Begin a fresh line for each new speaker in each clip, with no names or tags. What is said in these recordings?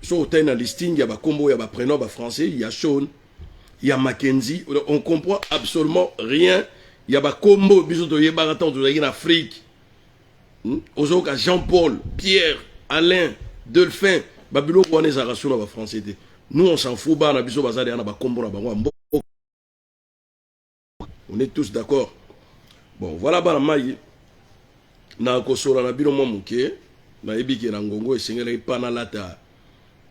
So, tu as une listing, il y a des combos, il y a des prénoms, il y a français, il y a Sean, il y a Mackenzie. On comprend absolument rien. Il y a des combos, il y a des en Afrique. Aujourd'hui, Jean-Paul, Pierre, Alain, Delphin, Babylon, on est à la français. Nous, on s'en fout, on a besoin de des combos. On est tous d'accord. Bon, voilà, bah, maï. Na kosola na bino mo muke na ebiki na ngongo esengela ipana lata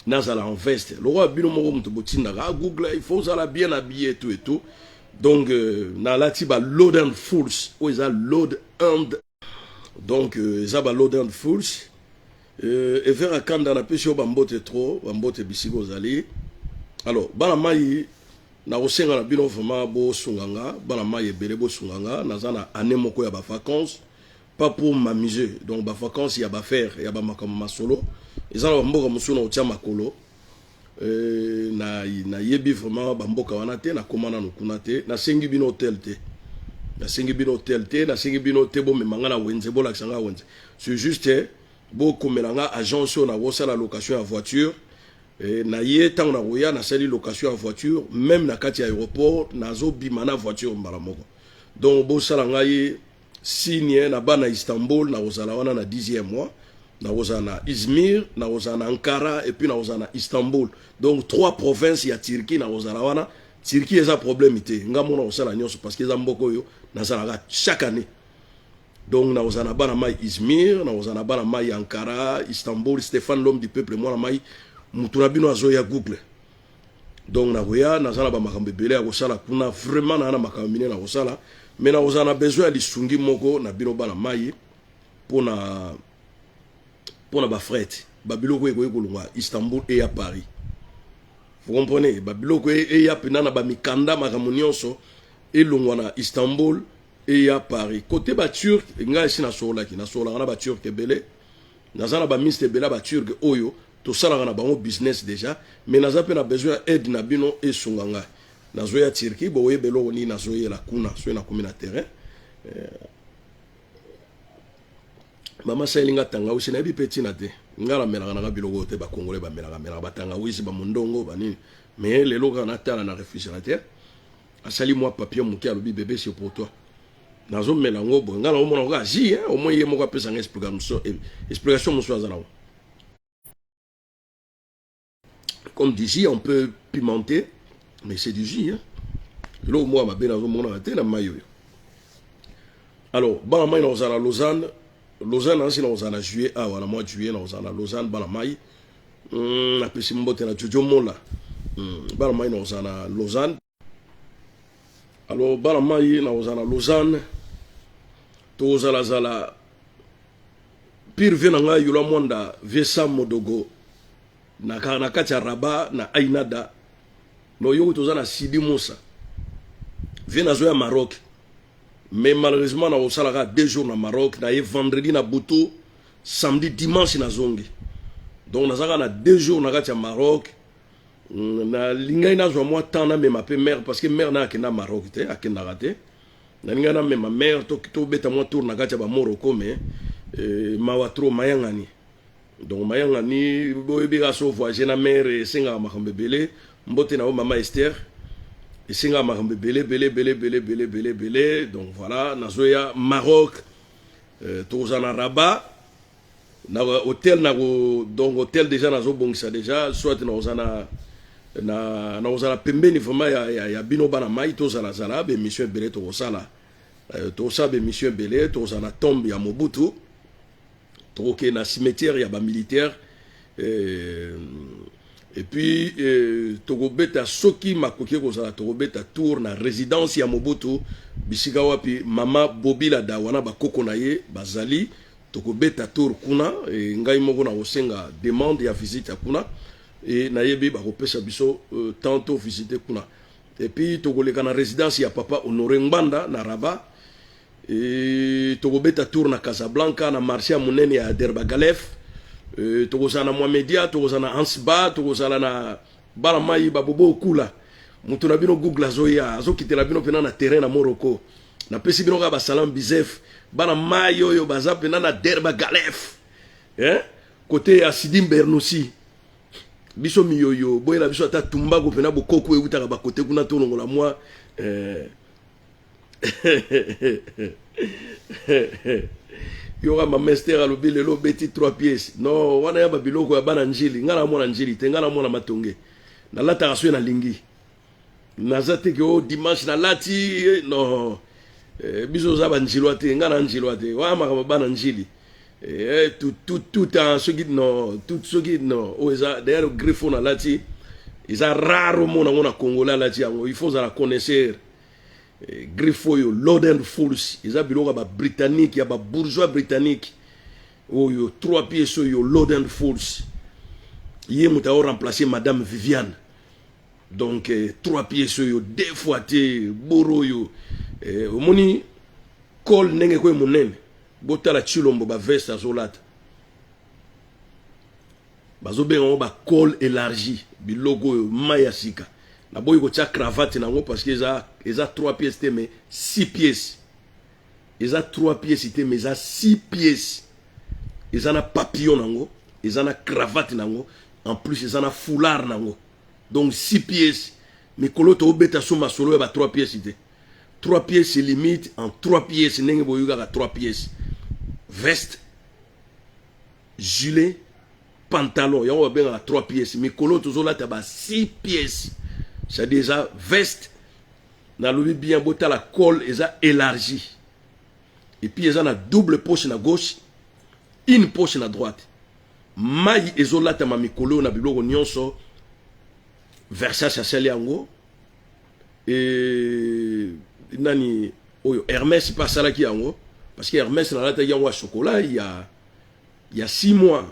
nazala en veste le roi bino mo mutu botinda ga google il faut ça la bien habillé et tout donc na lati ba load and fools ou isa load and donc ça ba load and fools et vers akanda na pesho bambote trop bambote bisigo zali alors bana mai na osenga na bino vraiment bo sunganga bana mai ebele bo sunganga nazana ane moko ya ba vacances. Pas pour m'amuser. Donc, bah, vacances, il y a faire, il y a ma solo. Ils ont un bon comme ça, on tient ma colo. Na yebi vraiment, bamboka wanate, na komana no kunate, na sengi bino hotel te. Na sengi bino hotel te, na sengi bino te bo me mangana wenze, bo laksanga wenze. C'est juste, bo komelanga agence na wosa la location à voiture. Na ye tang na roya, na sali location à voiture, même na kati aéroport, na zo bimana voiture mbaramoko. Donc, bo salanga ye, signe na bana Istanbul na ozala wana na 10e mois na ozala na Izmir na ozala na Ankara et puis na ozala na Istanbul donc 3 provinces ya Turquie na ozala wana Turquie eza problème ité ngamona osala nyonso parce que eza mboko yo na zala chaque année donc na ozala na bana mai Izmir na ozala na bana mai Ankara Istanbul Stéphane l'homme du peuple moi na mai mutuna bino azoya Google donc na roya na zala ba makambe belé akosala kuna vraiment na makambe mine na kosala. Mais nous avons besoin de sungi moko na bino bana mai pour na fret. Babilo ko ekolunga Istanbul et à Paris. Vous comprenez? Babilo ko e ya pena na ba mikanda makamunionso et lungwana Istanbul et à Paris. Côté ba turc nga esi na sola ki na sola na ba turc belé. Na zana ba miste bela ba turc oyo to sala na ba business déjà mais na zape na besoin aide na bino et sunganga. Nazoya Turquie, bo we belo ni nazoya la kuna, so na komina terrain. Mama sailinga tanga usi na bi petit na te. Ngala mela na biloko te ba congolais ba mela ba tanga usi ba mundongo ba nini. Mais les loga na tala na réfrigérateur. Asali moi papier muki alobi bébé c'est pour toi. Nazo mela ngo bo ngala o mona ga ji au moins ye moko pesa explication muso azala. Comme d'ici on peut pimenter. Mais c'est du jus, hein. Là, moi, ma belle, on a été dans maillot. Alors, bon, moi, on a la Lausanne. Lausanne, on a juillet. Ah, voilà, mois de juillet, on a la Lausanne, bon, maille. On a pu monter la Jojo Mola. Bon, moi, on a la Lausanne. Alors, bon, maille, on a la Lausanne. Tous à la Zala. Pire, venanga, yula monda, Vesa Modogo. Na Kacha Rabat, na Ainada. No yo tozana Sidi Moussa vient à Maroc mais malheureusement na osala 2 jours na Maroc na vendredi na Boutou samedi dimanche na zongi donc na zaka na 2 jours na kati ya Maroc na lingai na zo moi temps na même pe mère parce que mère na akenda Maroc te akenda raté na lingai na même mère to beta moi tour na kati ya ba Morocco mais mawatro mayangani donc mayangani boyebi ga so voyager na mère senga makambebele mbote na mama Esther et singa makambe belé donc voilà nazoya Maroc tozana Rabat na hôtel na donc hôtel déjà nazo bongisa déjà soit na ozana na ozana pembeni vraiment ya bino bana mai tozala zala be mission belé to sala to sa be mission belé tozana tombe ya Mobutu to ke na cimetière ya ba militaire et puis tokobeta soki makoki kozala tokobeta tour na résidence ya Mobutu bisika wapi mama Bobila Dawana bakoko na ye bazali tokobeta tour kuna ngai moko na osenga demande ya visite ya kuna et na yebi bakopesa biso tantôt visiter kuna et puis tokoleka na résidence ya papa Honoré Ngbanda na Rabat et tokobeta tour na Casablanca na marché monene ya Derbagalef tokozana Mohamedia tokozana Ansba tokozala na balamai babobo okula mutu na bino Google azoya azokitela bino pena na terrain na Morocco na pesi bino ka ba salam bizef bana mai oyo baza pena na Derbagalef côté ya Sidim Bernoussi biso miyoyo boyela biso ata tumbago pena bokoko eutaka bakote kuna tolongola mwa yoka mamester alobi lelo beti 3 pièces non wana ya babiloko ya bana njili nga na mona njili te nga na mona matonge nalataka so na lingi naza te ke o dimanche nalati non biso za banjilwa te nga na njilwa te wana makambo bana njili tout en ce qui non tout ce qui non o eza d'ailleurs griffo nalati eza rare mona ngona congolais lati yango il faut za la connaître griffo yo Lord Force eza biloko ba britannique ya ba bourgeois britannique oyo 3 pièces yo Lord Force yé muta o remplacer madame Viviane donc 3 pièces yo deux fois te boro yo omoni col nenge ko monene botala chilombo ba veste azolata bazobenga ba col élargi biloko maya sika na boy ko tia cravate nango parce que eza 3 pièces te mais 6 pièces eza 3 pièces te mais eza 6 pièces eza na papillon nango eza na cravate nango en plus eza na foulard nango donc 6 pièces mais koloto obeta soma solo ya ba 3 pièces te 3 pièces c'est limite en 3 pièces nenge boyuka ka 3 pièces veste gilet pantalon yango babenga la 3 pièces mais koloto zolata ba 6 pièces c'est déjà veste na lobi bien bota la col eza élargi et puis eza na double poche na gauche une poche na droite mai ezolata ma mikolo na biloko nyonso Versace asali yango et nani oyo Hermès pasalaki yango parce que Hermès nalata yango à chocolat il y a 6 mois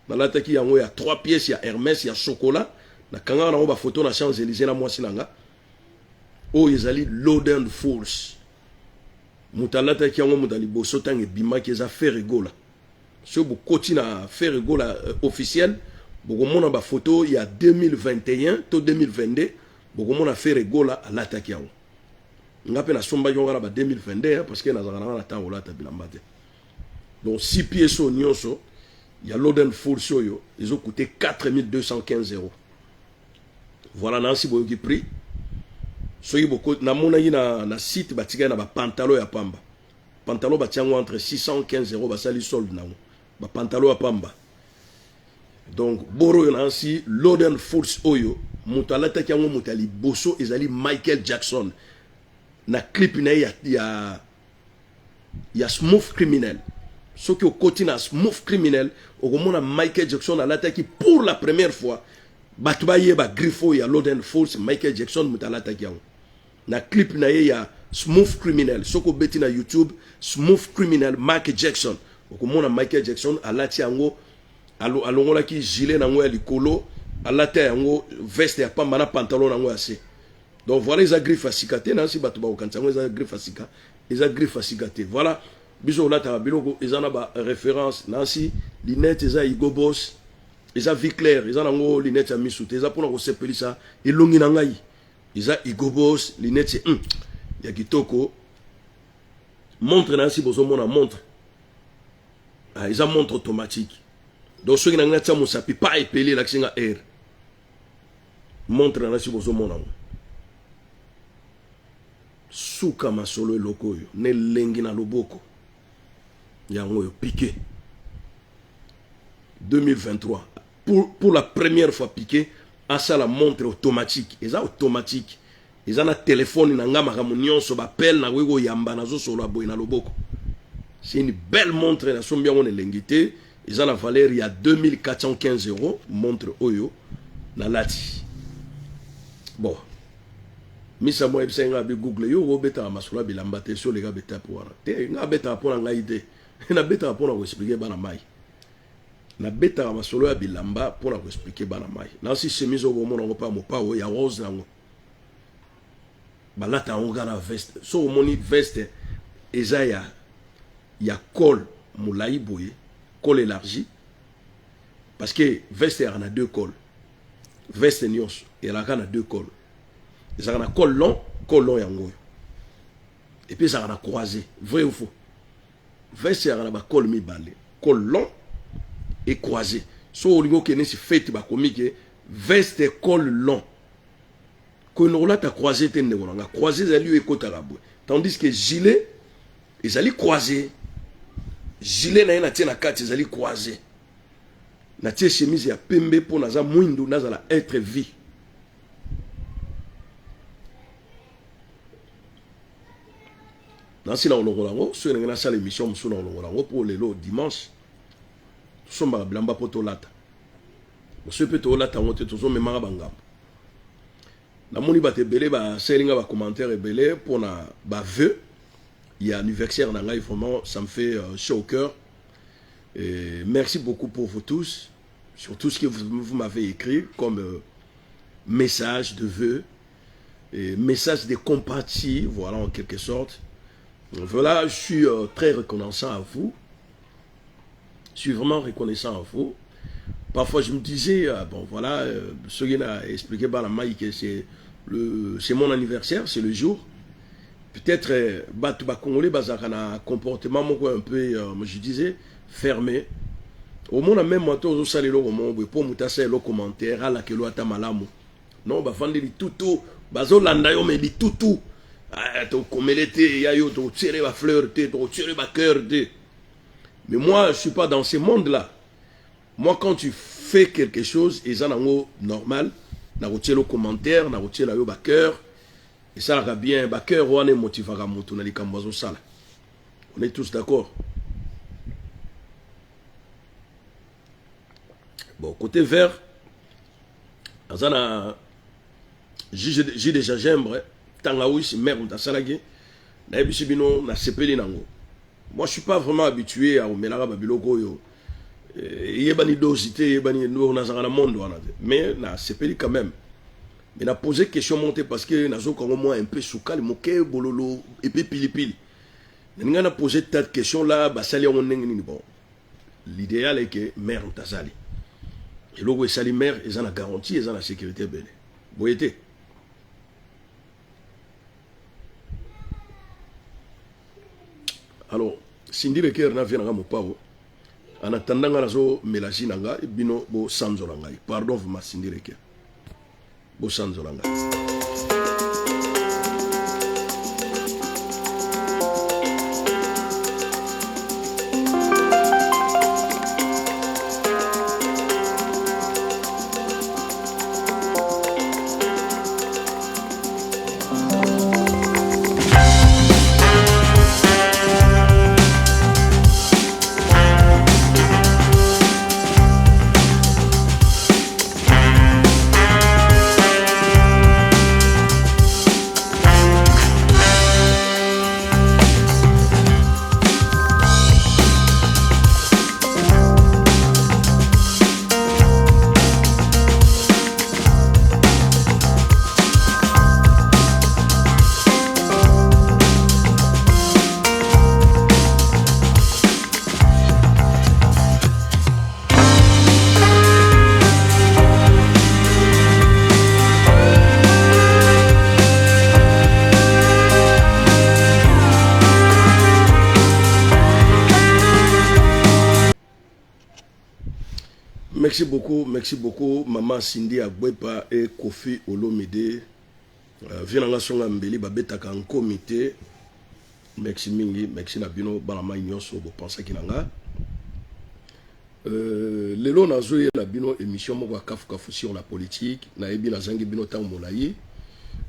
nalata ki yango ya 3 pièces ya Hermès ya chocolat na kanga na ba photo na Champs-Élysées na mwasi nanga o ezali Lord Force mutalata ki yango mutali boso tangi bima ki eza Ferregola so bu koti na Ferregola officiel boko mona ba photo ya 2021 to 2022 boko mona Ferregola alata ki yango ngape na somba yonga ba 2022 parce que na zangana na tango lata bilamba te donc 6 pièces au nyonso ya Lord Force yo ils ont coûté 4215 €. Voilà nansi boyoki prix soki boko na mona yi na site batika na ba pantalon ya pamba pantalon batiango entre 615 € basali solde nango ba pantalon ya pamba donc boro nansi Lord Force oyo mutu alata kiango mutali boso ezali Michael Jackson na clip na ya Smooth Criminel soki okoti na Smooth Criminel okomona Michael Jackson alata ki pour la première fois batuba yeba griffo ya Lord Force Michael Jackson mutalata kiango na clip na ya Smooth Criminel soko beti na YouTube Smooth Criminel Michael Jackson okomona Michael Jackson alati yango alongola ki gilet nango ya likolo alata yango veste ya pamba na pantalon nango ya se donc voilà les griffes à sikate nansi batuba okantango les griffes à sika les griffes à sikate voilà biso lata biloko ezana ba référence nansi linette eza Hugo Boss eza vie claire eza nango linette ya misute eza pona ko sepelisa elongi na ngai eza Hugo Boss linette ya kitoko montre nansi bozo mona montre eza montre automatique donc soki na ngati mo sapi pa epelé la kinga air montre nansi bozo mona suka masolo eloko yo ne lengi na loboko yango yo piqué 2023 pour la première fois piqué à ça la montre automatique eza automatique eza na téléphone na ngama ka nyonso ba appel na wego yamba na zo solo boy na loboko c'est une belle montre na sombi yango ne lengité eza na valeur ya 2415 €, montre oyo na lati bon misa mo ebsenga bi google yo go beta masula bilamba te so lega beta pour te nga beta pour nga ide na beta pour ko expliquer bana mai na beta masolo ya bilamba pour ko expliquer bana mai na si chemise au moment ngo pa mo pa o ya rose nango balata on gana veste so moni veste eza ya col mulai boye col élargi parce que veste a 2 cols veste nyos et la a 2 cols ça a un col long yango et puis ça a croisé vrai ou faux veste a un col mi balé col long et croisé so olingo kene si fête ba komike veste col long. Quand on a croisé, on a croisé, tandis que gilet, ils allaient croiser. Gilet na tient carte, ils allaient croiser. Na tient chemise ya pembe pour naza mwindu naza la être vie. Dans si la on sur une salle émission pour les lots dimanche. Somba blamba poto lata. Monsieur poto lata on te toujours memara bangam. Na moni ba te belé ba selinga ba commentaire belé pour na ba vœu. Il y a anniversaire dans live, vraiment ça me fait chaud au cœur. Et merci beaucoup pour vous tous, sur tout ce que vous m'avez écrit comme message de vœux, et message de compatie, voilà en quelque sorte. Voilà, je suis très reconnaissant à vous. Je suis vraiment reconnaissant à vous. Parfois je me disais, bon voilà, ce qui a expliqué par la maille que c'est mon anniversaire, c'est le jour. Peut-être Batouba Congolais un comportement un peu, je disais, fermé. Au moins, même moi, tout ça, pour mutasser le commentaire, à la que l'on a malamu. Non, bah, fandi li toutou, bazo landayo, mais li toutou. Comme elle était, yayo, tu tirer ma fleur, tu tirer ma cœur. Mais moi, je ne suis pas dans ce monde-là. Moi, quand tu fais quelque chose, et ça, normal, na retirer le commentaire, na retirer la cœur. Et ça va bien, cœur, on est motivé à on est tous d'accord. Bon, côté vert, j'ai déjà j'aimerais, tangaoui, c'est mère, on t'a salagé, na ebisibino, na sepeli nango. Moi, je suis pas vraiment habitué à Omelara Babiloko yo. Yebani dosité, yebani no nazara monde, mais na sepeli quand même. Mais n'a posé question montée parce que n'a pas moi un peu soukal moké bololo et puis pili. N'a posé tas de questions là, bah ça bon. L'idéal est que mère on sali. Et logo sali mère, ils ont la garantie, ils ont la sécurité belle. Vous voyez. Alors, Cindy le cœur n'a vient à mon pao. En attendant la zo mélagie nanga et bino bo sanzo nanga. Pardon vous m'a Cindy le cœur. Bosanzolanga. Merci beaucoup, maman Cindy Agwepa et Kofi Olomide. Viens songa mbeli babetaka en comité. Merci mingi, merci Nabino, balama nyonso bo pensa kinanga. Lelo nazoye la bino émission moko kafu sur la politique, na ebi na zangi bino tang molayi.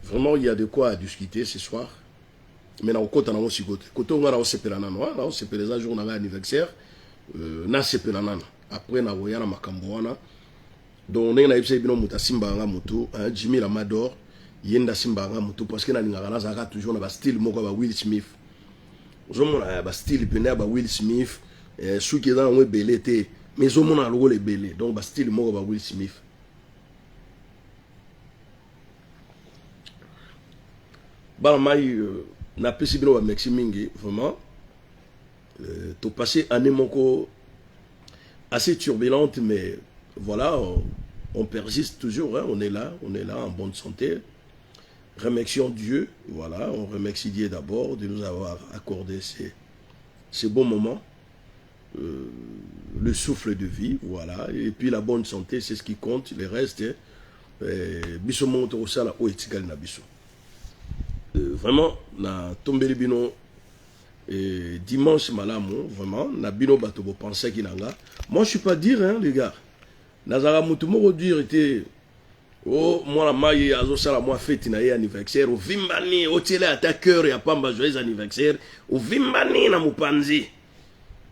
Vraiment il y a de quoi à discuter ce soir. Mais na okota na mosikote. Koto ngara osepelana no, na osepeleza jour na anniversaire. Na sepelana. Après na voyana makambo wana. Donc on a eu bino muta simbanga mutu, Jimmy Lamador, yenda simbanga mutu parce que na lingaka na zaka toujours na ba style moko ba Will Smith. Ozomona ba style pena ba Will Smith, souki dans ngwe belete, mais ozomona logo le belé. Donc ba style moko ba Will Smith. Ba mai na pesi bino ba merci mingi vraiment. To passer année moko assez turbulente, mais voilà, on persiste toujours, hein, on est là en bonne santé. Remercions Dieu, voilà, on remercie Dieu d'abord de nous avoir accordé ces bons moments. le souffle de vie, voilà. Et puis la bonne santé, c'est ce qui compte. Le reste, biso monte au sala o etikali na biso. Vraiment, na tombeli bino dimanche malamu, vraiment, na bino bato bo penser ki nanga. Moi, je suis pas dire, hein, les gars. Nazara mutumo dire était oh, moi la maille azo sala moi fête na anniversaire, au vimbani, au télé attaqueur ya pamba joyeux anniversaire, au vimbani na mupanzi.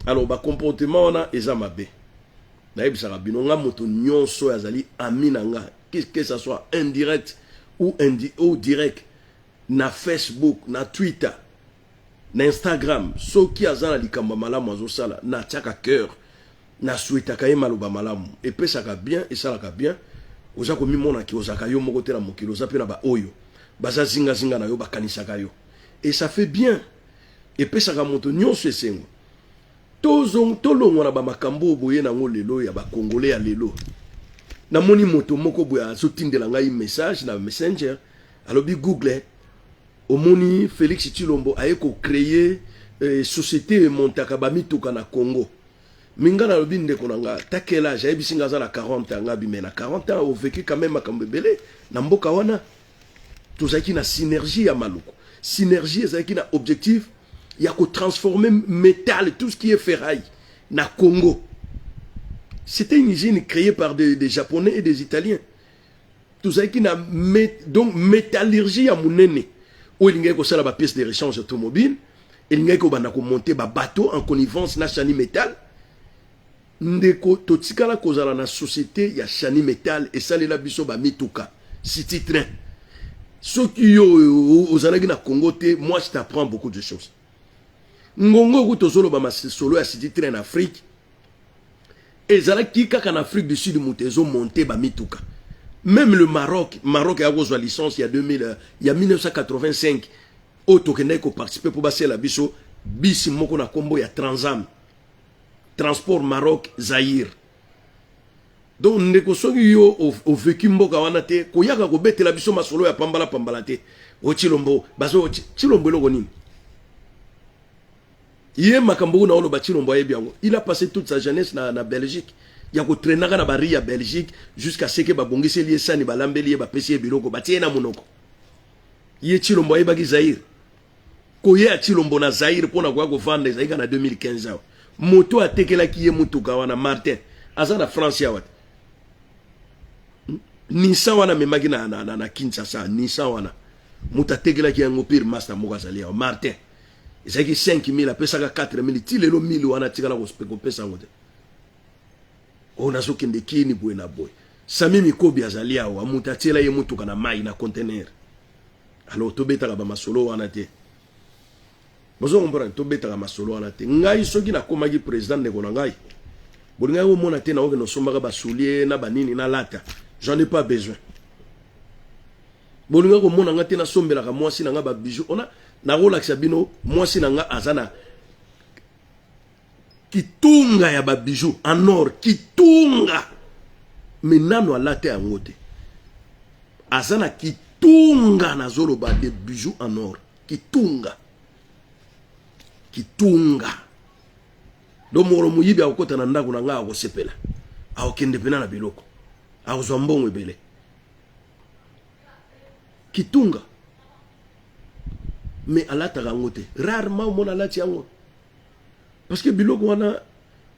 Alors, ba comportement na eza mabe. Na yebisaka bino nga moto nyonso yazali ami nanga, que ça soit indirect ou direct, na Facebook, na Twitter, na Instagram, soki azana likamba malamu azosala na tiaka cœur, na souhaitaka ye maloba malamu, epesaka bien, esalaka bien, oza komi mona ki ozaka yo moko te na mokili, oza pe na ba oyo, baza zinga zinga na yo bakanisaka yo. Et ça fait bien, epesaka moto nyonso esengo. Tolongo na ba makambo boye nango lelo ya ba Congolais ya lelo. Na moni moto moko boya azotindela ngai message na Messenger, alobi Google, omoni Félix Tshilombo aye ko créer société montaka ba mituka na Congo. Minga na lobi ndeko nanga takela ja ebisinga za na 40 ans ngabi mais na 40 ans au vécu quand même makambo belé na mboka wana. Tozaki na synergie ya maluko. Synergie ezaki na objectif il y a qu'à transformer métal, tout ce qui est ferraille, na Congo. C'était une usine créée par des Japonais et des Italiens. Tout ça qui n'a donc métallurgie à Mounene. Où il y a une pièce de rechange automobile, il y a monter un bateau en connivence na chani métal. Ndeko totikala kozala na société il y a chani métal et ça les la biso ba mituka, city train. Ceux qui aux anagi na Congo te, moi je t'apprends beaucoup de choses. Ngongo kutozolo ba masolo ya city train en Afrique. Ezala kika en Afrique du Sud mutezo monter ba mituka. Même le Maroc a reçu la licence il y a 1985 auto kende ko participer pour passer la biso bisi moko na kombo ya Transam. Transport Maroc Zaïre. Donc ndeko soki yo au vécu mboka wana te ko yaka ko betela biso masolo ya pambala te. O Tshilombo bazo Tshilombo loko nini? Il a passé toute sa jeunesse na Belgique. Il a traîné na bari à Belgique jusqu'à ce que babongise lié sani balambeli ba pesi biloko batie na monoko. Il est Tshilombo ayebaki Zaïre. Koye a Tshilombo na Zaïre pona kwa ko vendre Zaïre na 2015 awa. Moto a tekela ki ye mutuka wana Martin. Aza na France ya wat. Nissan wana memaki na Kinshasa, Nissan wana. Muta tekela ki yango pire master mokazali ya Martin. Ezaki 5000 apesaka 4000 ti lelo 1000 wana tikala ko pesa ngote. On a sokende kini boy na boy. Sami mikobi azali awa muta tiela ye mutuka na mai na conteneur. Alors to betaka ba masolo wana te. Bozo ngombara to betaka masolo wana te. Ngai soki na komaki président ndeko na ngai. Bolinga yo mona te na oke no sombaka ba soulier na banini na lata. J'en ai pas besoin. Bolinga ko mona ngate na sombela ka mwasi na nga ba bijou. Ona na relaxa bino mwasi na nga azana kitunga ya ba bijou en or kitunga menano alate yango te azana kitunga na zolo ba de bijoux en or kitunga do moro muyibi akota na ndako na nga akosepela akokende pena na biloko akozwa mbongo ebele kitunga. Mais à la tarangote, rarement mon alati yango. Parce que biloko wana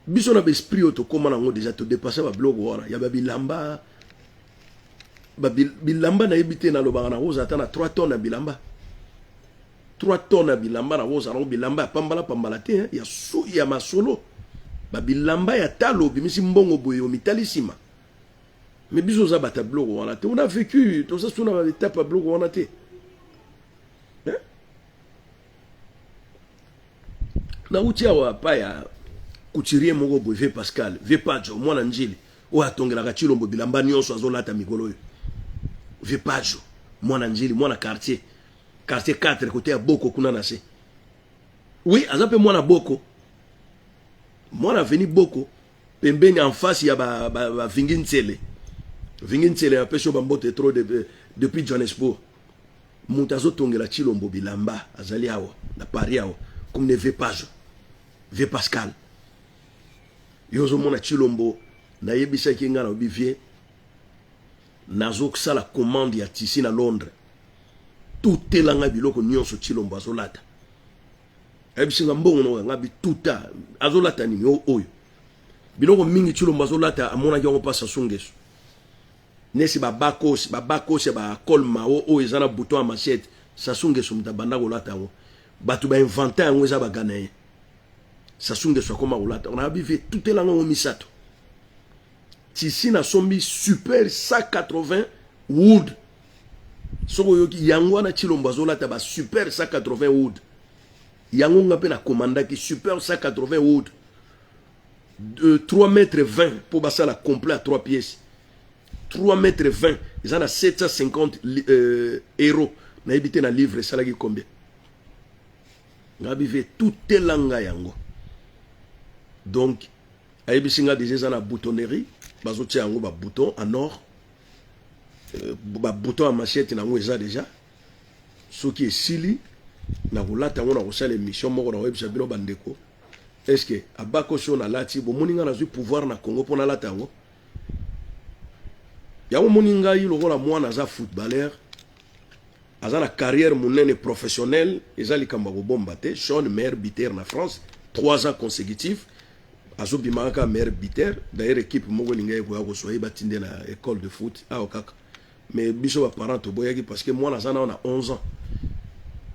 biso na esprit auto comment nango déjà te dépasser ba biloko wana ya ba bilamba na ebité na lobanga na rosa atana 3 tonnes na bilamba. 3 tonnes na bilamba na rosa na bilamba pambala te ya so ya masolo. Ba bilamba ya talo bimisi mbongo boyo mitalisima. Mais biso za bata biloko wana te on a vécu tout ça sur na étape biloko wana te. Na uti awa pa ya kuchirie moko boy ve Pascal ve Pajo mwana njili o atongela ka Tshilombo bilamba nyonso azolata mikolo yo ve Pajo mwana njili mwana quartier 4 côté ya Boko kuna na se oui azape mwana Boko mwana veni Boko pembeni en face ya ba Vingintsele ya pesho bambote trop depuis Johannesburg mutazo tongela Tshilombo bilamba azali awa na Paris awa comme ne ve Pajo ve Pascal yozo mona Chilombo na yebisa ki nga na obivie nazo ksala commande ya tisi na Londres tout elanga biloko nyonso Chilombo azolata ebisinga mbongo no nga bi tuta azolata ni oyo biloko mingi Chilombo azolata amona yango pa Sasungesu nesi babakos ba kolma o ezana bouton à machette Sasungesu mtabanda kolata yango batu ba inventer yango eza ba ganaye Sasungesu akoma kolata on a bivé tout elanga o misato tisi na sombi super 180 wood soko yoki yango na Chilombo azolata ba super 180 wood yango nga pe na commandaki super 180 wood de 3 mètres 20 pour passer la complet à 3 pièces 3 mètres 20 ils en a 750 euros na habité na livre ça là qui combien ngabive tout elanga yango donc ayebisinga déjà na boutonnerie bazotia yango ba bouton en or ba bouton à machette na ngo eza déjà ce qui est sili na kolata ngo na kosala émission moko na website bino bandeko. Est-ce que abako so na lati bo moninga na zui pouvoir na Congo pona lata ngo ya moninga yi lokola mwana za footballeur azana carrière monene professionnelle ezali kamba ko bomba te Sean meilleur buteur na France 3 ans consécutifs azo bimaka meilleur buteur d'ailleurs équipe moko ninga ko ko soyi batinde na école de foot a okaka mais biso ba parents to boyaki parce que mwana zana on a 11 ans.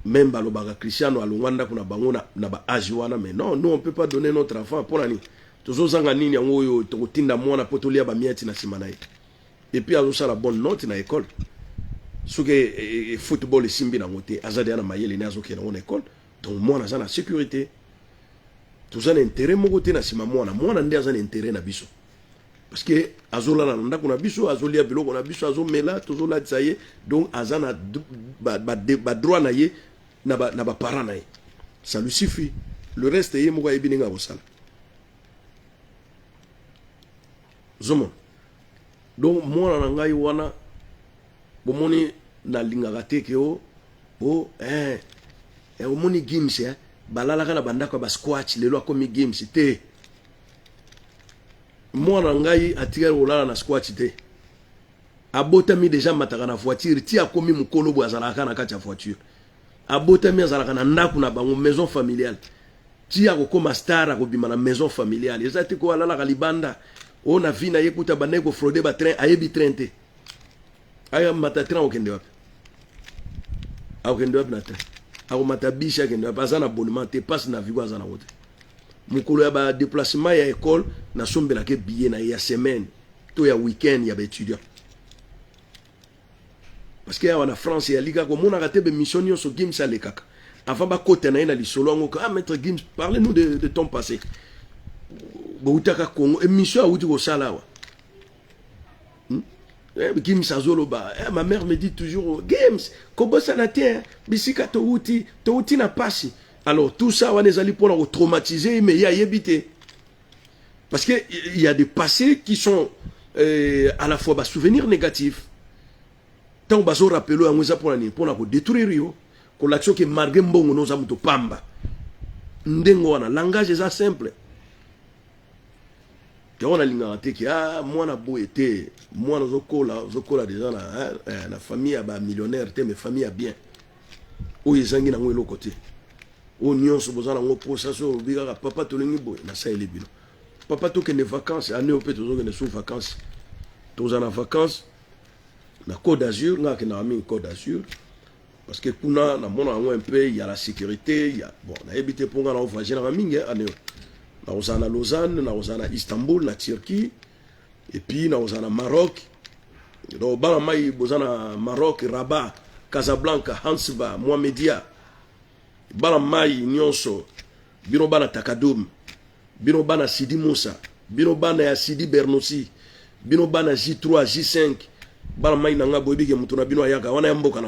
Même balobaka Cristiano alongwanda kuna bango na ba âge wana mais non nous on peut pas donner notre enfant pour nani tozozanga nini yango oyo tokotinda mwana potolia ba mieti na simana ye et puis azo sala bonne note na école soke football simbi na ngote azade na mayele ne azo kena na école donc mwana za na sécurité tozana intérêt moko te na sima mwana ndi azana intérêt na biso parce que azola na ndako na biso azolia biloko na biso azomela tozola tsaye donc azana ba droit na ye na ba parents na ye ça lui suffit le reste ye moko yebi ninga bosala zomo donc mwana na ngai wana bomoni na lingaka te ke o omoni games balala kana bandako ba squash lelo akomi games te mwana ngai atikali kolala na squash te abotami déjà mataka na voiture ti akomi mukolo bo azalaka na kati ya voiture abotami azalaka na ndako na bango maison familiale ti akokoma star akobima na maison familiale ezati ko alala ka libanda o na vina yekuta baneko frauder ba train ayebi train te aya mata train okende wapi na train ako mata bisha kende wapi azana abonnement te passe na vigo azana wote mukolo ya ba déplacement ya école na sombela ke billet na ya semaine to ya weekend ya ba étudiant parce que ya na France ya liga ko mona ka te be mission yo so games ale kaka avant ba côté na ina li solo ngo maître Gims parlez-nous de ton passé bo utaka Congo émission a uti ko sala wa Gims azolo ba ma mère me dit toujours Gims ko bossa na terre bisika to uti na pasi. Alors tout ça on est allé pour nous traumatiser mais il y a évité parce que il y a des passés qui sont à la fois des souvenirs négatifs tant bazo rappelo ya ngweza pour nous détruire yo ko l'action que marge mbongo no za muto pamba ndengo wana langage est simple que on a l'ingate qui mwana boye te mwana zokola déjà na famille ba millionnaire te mais famille a bien o yezangi na ngwelo côté o nyonso bozana ngo posa so biga papa tolingi boy na sa elibino papa to kende vacances année au peto zo sous vacances tozana vacances na Côte d'Azur nga ke na ami Côte d'Azur parce que kuna na mona ngo un peu il y a la sécurité il y a bon na habité pour nga na voyager na mingi année na ozana Lausanne na ozana Istanbul na Turquie et puis na ozana Maroc do bana mai bozana Maroc Rabat Casablanca Hansba Mohamedia bana mai nyonso bino bana Takadoum bino bana Sidi Moussa bino bana ya Sidi Bernossi bino bana J3 J5 bana mai nanga boyibike mutuna bino ayaka wana yamboka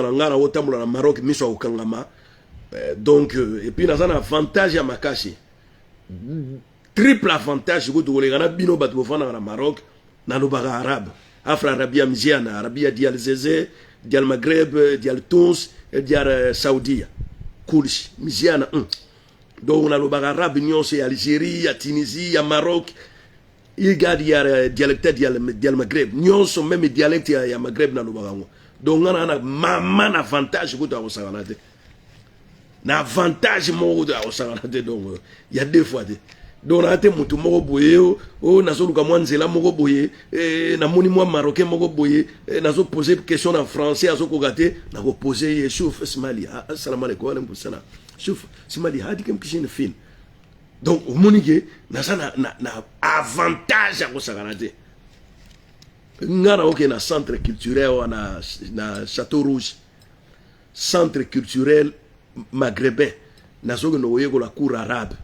nanga na otamula na Maroc miso okangama donc et puis nazana avantage ya makashi triple avantage ko toleka na bino batu bofana na Maroc na lobaka arabe afra arabia mziana arabia dial zeze dial Maghreb dial Tunis dial Saudia kulish mziana donc on a le arabe c'est Algérie, ya Tunisie, ya Maroc. Il y a dialecte du Maghreb. Nous sommes même dialecte ya Maghreb na lubagango. Donc on a un avantage pour au Saganate. Na avantage mo au Saganate donc il y a deux fois donc on a été mutu moko boye o nazo luka mwanzela moko boye na moni moi marocain moko boye nazo poser question en français azo ko gâter na ko poser chouf Ismaili assalamu alaykum wa alaykum salam chouf Ismaili hadi kem kishin fin donc au monique na avantage à Saganate ngana ok na centre culturel na Château Rouge centre culturel maghrébin nazo ko no yego la cour arabe.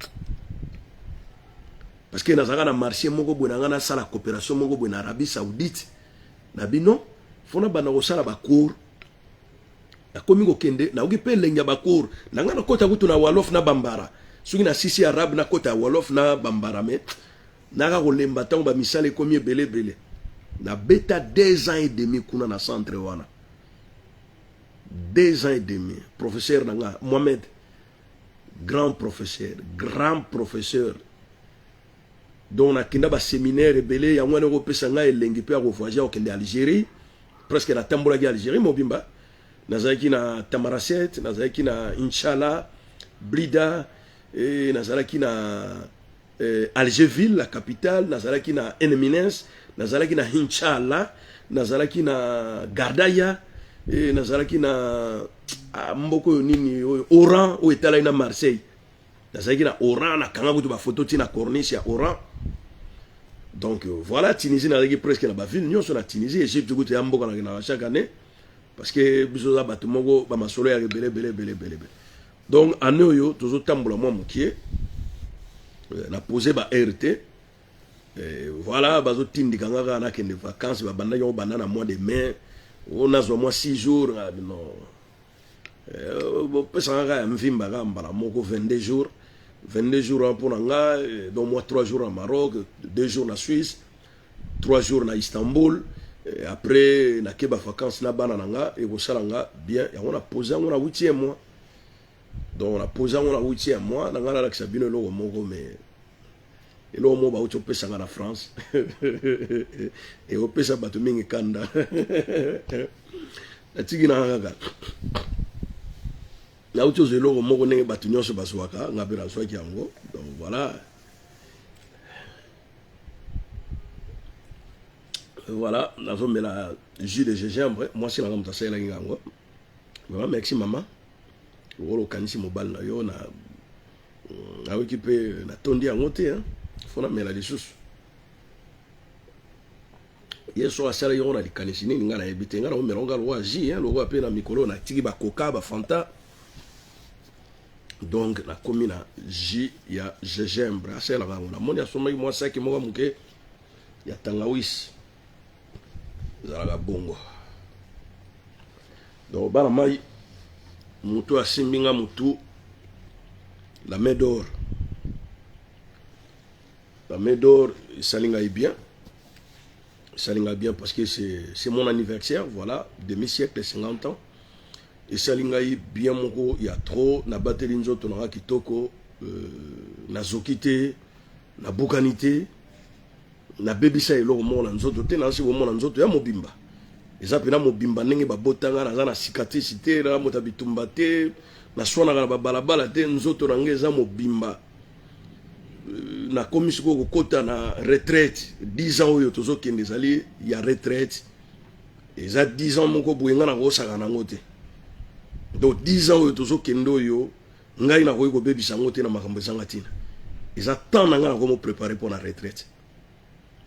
Parce que nous avons un marché, nous avons la coopération en Arabie Saoudite. Nous avons un cours. Nous avons un cours. Nous avons un Wolof na Bambara. Si nous avons un arabe, nous avons un Wolof na Bambara. Nous avons un bâton, nous avons un belé. Nous avons 2 ans et demi dans le centre. 2 ans et demi. Professeur Mohamed, grand professeur. Donc, on a un séminaire rebelle, il y a un Européen qui a voyagé en Algérie, presque la Tambola Algérie, Mobimba. Nazaki na Tamaraset, Nazaki na Inch'Allah, Blida, Nazaki na Algerville, la capitale, Nazaki na Eminence, Nazaki na Inch'Allah, Nazaki na Gardaya, Nazaki na Mboko Nini, Oran, où est allé na Marseille. Nazaki na Oran, na Kangabu, tu vas photo, tu na Corniche, à Oran. Donc voilà, Tunisie n'a presque la ville, nous sommes en Tunisie, Égypte, tu as chaque année, parce que nous avons bâtiment, ma solo est belé. Donc en Oyo, tous autres tambours, moi, qui on a posé ma RT, voilà, bazo tindi kangaka na kende vacances, banda yo banana mois de mai, on a au moins 6 jours, non, pesanga mvimba gamba, moko 22 jours. 22 jours pour Nanga, donc moi 3 jours en Maroc, 2 jours en Suisse, 3 jours en Istanbul, et après, na keba vacances na bananga, et vous salanga bien, et on a posé on a 8e mois. Donc on a posé on a 8e mois, nanga la sabine lo mongo mais et lo mo ba uto pesa na France. Et au pesa batu mingi kanda. Na tigi na nga. Là où tu es là, on a battu sur Baswaka, on a bien reçu Kiango. Donc voilà. Voilà, nous avons mis la jus de gingembre. Moi, c'est la gamme de la Kiango. Voilà, merci maman. Rolo kanisi mobile na yo na occupé na tondi en côté hein. Faut na mela des choses. Yeso asala yo na kanisi ni ngana ebite ngana o meronga lo aji hein, lo wa pe na mikolo na tiki ba coca ba fanta. Donc la commune a J ya gingembre assez la ngana moni asoma moi ça qui mo muke ya tangawis zala bongo. Donc bana mai mutu asimbinga mutu la main d'or. La main d'or salinga bien. Salinga bien parce que c'est mon anniversaire, voilà, demi-siècle, 50 ans. Et Salingaï bien moko, il y a trop, na batterie nzoto na kitoko, na zokite, na bukanite, na bebisa elo mo na nzoto te na si mo na nzoto ya mobimba. Eza pena mobimba ndenge ba botanga na za na cicatrice te na mota bitumba te, na swana na balabala te nzoto na ngeza mobimba. Na komisiko ko kota na retraite 10 ans oyo tozo kende zali ya retraite. Eza 10 ans moko buenga na ko saka na ngote. Donc 10 ans oyo tozo kendo yo ngai na ko bebisa ngote na makambo zanga tina. Eza temps na nga ko mo préparer pour la retraite.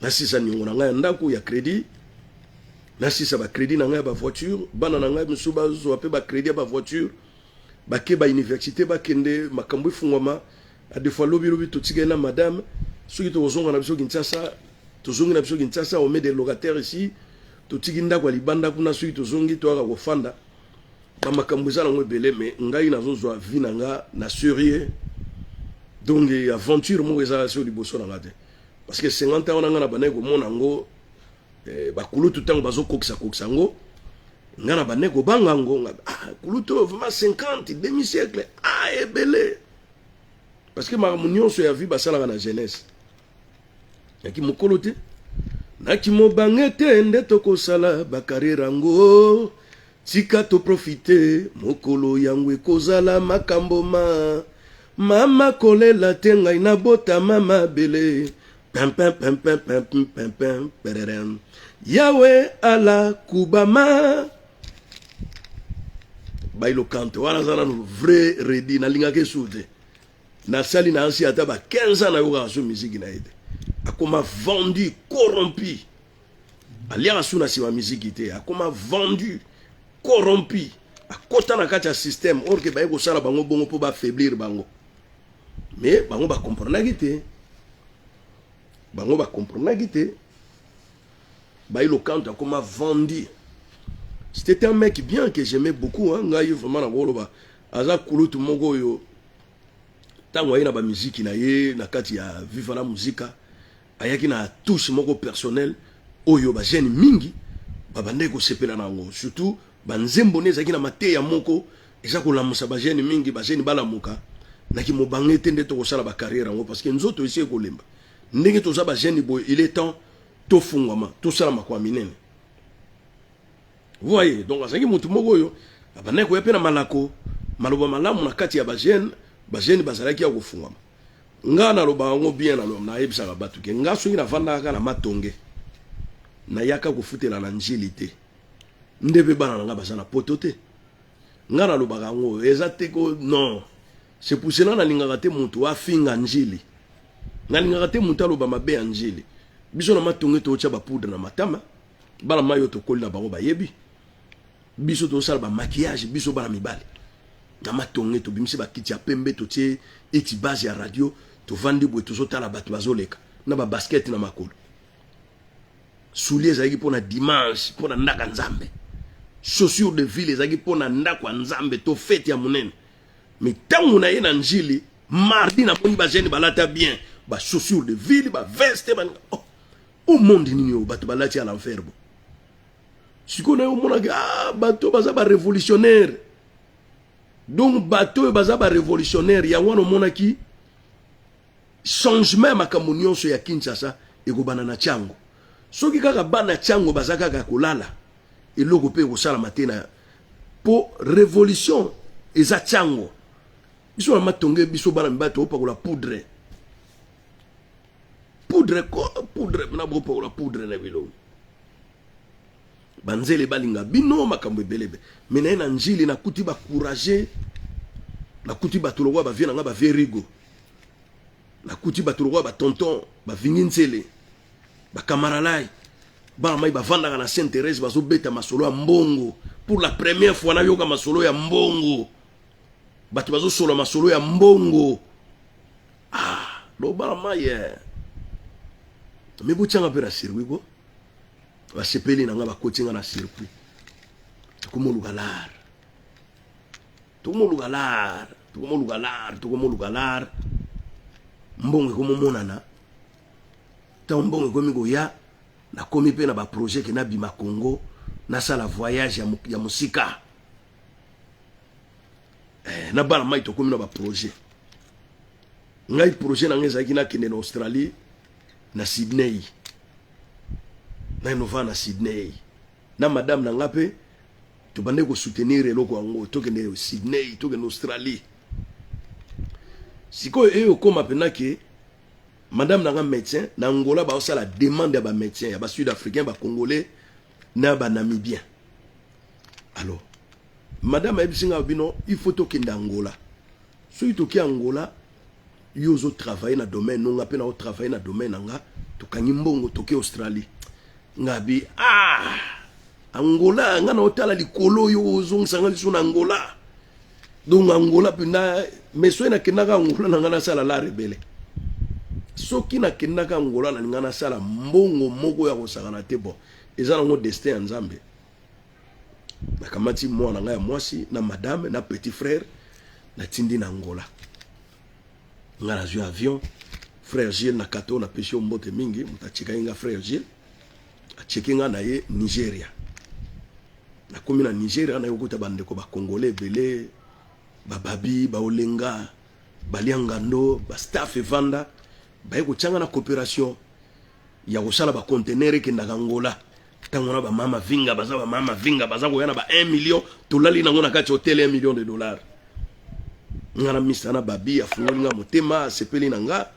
Na sisa nyongo na nga ndako ya crédit. Na sisa ba crédit na nga ba voiture, bana na nga msuba zo ape ba crédit ba voiture. Ba ke ba université ba kende makambo fungwama a des fois lobi to tigena madame ceux qui te zonga na biso Kinshasa to zongi na biso Kinshasa on met des locataires ici to tiginda kwa libanda kuna ceux qui to zongi to aka ko fanda ba makambo za na ngwebele mais ngai na zo zwa vie na nga na sérieux donc aventure mo eza sur liboso na ngate parce que 50 ans na nga na bana ko mona ngo ba kulutu tango bazo kokisa ngo ngana bana ko banga ngo kulutu vraiment 50 demi siècle ebele parce que ma nyonso ya vie basalaka na jeunesse yaki mokolo te naki mobange te nde tokosala bakarriere yango tika toprofite mokolo yango ekozala makambo mama kolela te ngai nabotama mabele pem pem pem pem pem pem pem pem pererem yawe ala kubama bailo kante wana zana no vrai redi na linga ke soute na sali na ansi ata ba 15 ans na yoka so musique na ete akoma vendu corrompu alia suna si wa musique te akoma vendu corrompu akota na kati ya système or ke ba ko sala bango bongo po ba faiblir bango mais bango ba comprendre te bango ba comprendre te bailo kante akoma vendu. C'était un mec bien que j'aimais beaucoup, hein. Ngai vraiment na goloba. Aza kulutu mongo yo. Tango na ba musique na ye na kati ya viva la musica. Ayaki na touche mongo personnel oyo ba jeune mingi ba bande ko sepela nango. Surtout ba nzembo ne zaki na mate ya moko eza ko lamusa ba jeune mingi ba jeune bala muka. Na ki mo bangete nde to ko sala ba carrière ngo parce que nzoto ese ko lemba. Ndenge to za ba jeune boy il est temps to fungama to sala makwa minene. Vous voyez, donc à ce moment là, abane ko yapena malako, maloba malamu na kati ya bajene bazalaki ya kufungwa. Nga na loba ngo bien na na yebisa batu ke nga so ina vanda ka na matonge. Na yaka kufutela na njili te. Ndebe bana nga bazana potote. Nga na loba ngo ezate ko non. C'est pour cela na linga te muntu afinga njili. Na linga te muntu aloba mabe njili. Biso na matonge to cha ba poudre na matama. Bala mayo to kolina bango bayebi. Biso to sala ba maquillage biso bana mibale na matonge to bimisi ba kiti ya pembe to tie eti base ya radio to vandi bo to zotala batu bazoleka na ba basket na makolo souliers zaki pona dimanche pona ndaka nzambe chaussures de ville zaki pona ndako nzambe to fête ya munene mais tangu na ye na njili mardi na poni ba jeune balata bien ba chaussures de ville ba veste ba au monde nini o batu balati à l'enfer bo. Si on a un bateau bazaba révolutionnaire. Donc bateau bazaba révolutionnaire, il y a un monaki changement makamunion so ya Kinshasa et go banana chango. So ki kaka bana chango bazaka ka kolala. Et logo pe ko sala matena pour révolution eza chango. Biso na matonge biso bana mbato pa ko la poudre. Poudre na bo pa ko la poudre na bilo. Banzele balinga bino makambo ebelebe mena na njili na kuti ba courage na kuti ba tulwa ba viena nga ba verigo na kuti ba tulwa ba tonton ba vinginzele ba kamaralai ba mai ba vanda na Sainte Thérèse bazo beta masolo ya mbongo pour la première fois na yoka masolo ya mbongo batu bazo solo masolo ya mbongo lo ba mai me buchanga pera sirwigo ba sepeli na nga ba coaching na circuit to mo lugalar mbongo ko monana ta mbongo ko migo ya na komi pe na ba projet ke na bima Congo na sala voyage ya musika na bala mai to komi na ba projet ngai projet na ngeza kina kende na Australie na Sydney na inova na Sydney na madame na ngape to bande ko soutenir eloko ngo to kende Sydney to kende Australie siko koma penake madame na nga médecin na Angola ba osala demande ya ba médecin ya ba sud-africain ba congolais na ba namibien. Alors madame ebisinga bino il faut to kende Angola so to ki Angola yo zo travailler na domaine no nga pe na o travailler na domaine nga to kanyi mbongo to ki Australie ngabi Angola nga na otala likolo yo zongisa liso na Angola donc Angola pina meso na kinaka Angola na nga na sala la rebele soki na kinaka Angola na nga na sala mbongo moko ya kosakana te bon eza na ngo destin ya Nzambe na kamati mwana nga ya mwasi na madame na petit frère na tindi na Angola nga na zwi avion frère Gilles na kato na pesio mbote mingi mutachika inga frère Gilles achekinga na ye Nigeria na komi na Nigeria na yokuta bandeko ba Congolais belé ba babi ba olenga baliangando ba staff evanda ba ko changa na coopération ya kosala ba conteneur ke ndakangola tangona ba mama vinga baza ko yana ba 1 million tolali nango na kati hotel 1 million de dollars ngana misana babi afungoli nga motema sepeli nanga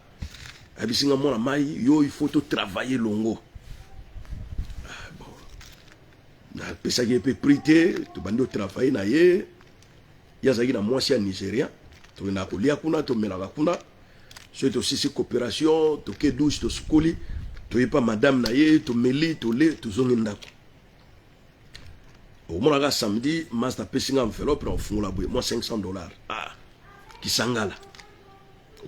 abisinga mona mai yo il faut travailler longo bon na pesa ke pe prité to bando travailler na ye yazaki na mwasi ya Nigeria to na kolia kuna to melaka kuna so to sisi coopération to ke douche to skoli to yepa madame na ye to meli to le to zongi ndako au mona ga samedi master pesinga enveloppe on fungula boye moi $500 kisangala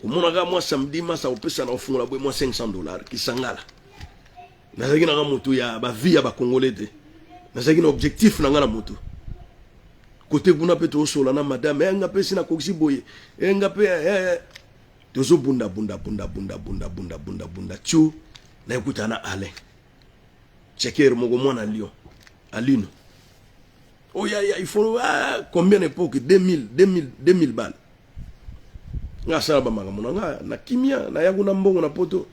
au mona ga moi samedi master opesa na fungula boye moi $500 kisangala nazaki na moto ya ba vie ya ba congolais te nazaki na objectif na ngana moto côté kuna pe to sola na madame nga pe sina koksi boye nga pe tozo bunda tu na ekutana ale checker mogo mwana lion alino oh ya il faut combien d'époque 2000 balles nga sala ba makamona nga na kimia na yangu na mbongo na poto